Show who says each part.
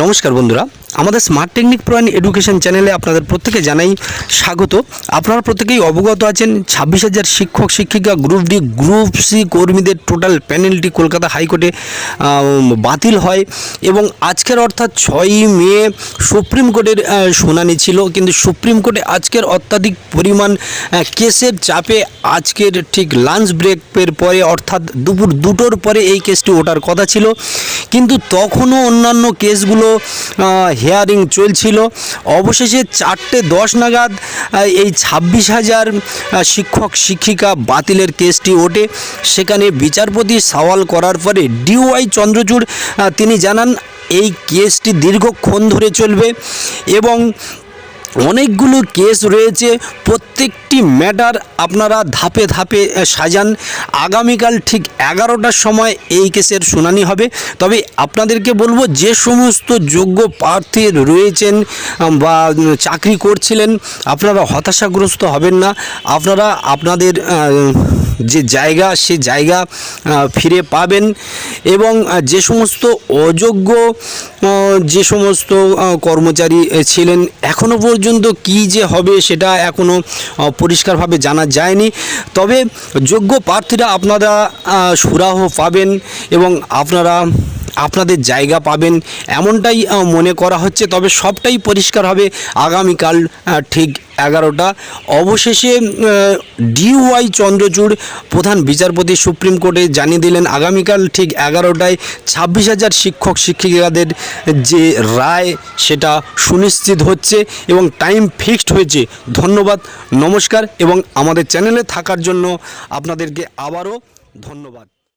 Speaker 1: নমস্কার বন্ধুরা, আমাদের smart technique pro and education চ্যানেলে আপনাদের প্রত্যেকে জানাই স্বাগত। আপনারা প্রত্যেকেই অবগত আছেন 26,000 শিক্ষক শিক্ষিকা গ্রুপ ডি গ্রুপ সি কর্মীদের টোটাল প্যানেলটি কলকাতা হাইকোর্টে বাতিল হয় এবং আজকের অর্থাৎ 6ই মে সুপ্রিম কোর্টের শুনানি ছিল, কিন্তু সুপ্রিম কোর্টে আজকের অত্যাধিক পরিমাণ কেসের চাপে আজকের ঠিক লাঞ্চ ব্রেকের পরে অর্থাৎ দুপুর 2টোর পরে এই কেসটি ওঠার কথা ছিল, কিন্তু তখনও অন্যান্য কেসগুলো হিয়ারিং চলছিল। অবশেষে 4:10 নাগাদ এই 26,000 শিক্ষক শিক্ষিকা বাতিলের কেসটি ওঠে। সেখানে বিচারপতি সওয়াল করার পরে DY চন্দ্রচূড় তিনি জানান এই কেসটি দীর্ঘক্ষণ ধরে চলবে এবং অনেকগুলো কেস রয়েছে, প্রত্যেকটি ম্যাটার আপনারা ধাপে ধাপে সাজান। আগামীকাল ঠিক 11টার সময় এই কেসের শুনানি হবে। তবে আপনাদেরকে বলবো, যে সমস্ত যোগ্য প্রার্থী রয়েছেন বা চাকরি করছিলেন, আপনারা হতাশাগ্রস্ত হবেন না। আপনারা আপনাদের যে জায়গা সে জায়গা ফিরে পাবেন এবং যে সমস্ত অযোগ্য যে সমস্ত কর্মচারী ছিলেন এখনও পর্যন্ত কী যে হবে সেটা এখনও পরিষ্কারভাবে জানা যায়নি। তবে যোগ্য প্রার্থীরা আপনারা সুরাহ পাবেন এবং আপনারা আপনাদের জায়গা পাবেন এমনটাই মনে করা হচ্ছে। তবে সবটাই পরিষ্কার হবে আগামীকাল ঠিক 11টা। অবশেষে DY চন্দ্রচূড় প্রধান বিচারপতি সুপ্রিম কোর্টে জানিয়ে দিলেন আগামীকাল ঠিক 11টায় 26,000 শিক্ষক শিক্ষিকাদের যে রায় সেটা সুনিশ্চিত হচ্ছে এবং টাইম ফিক্সড হয়েছে। ধন্যবাদ, নমস্কার এবং আমাদের চ্যানেলে থাকার জন্য আপনাদেরকে আবারও ধন্যবাদ।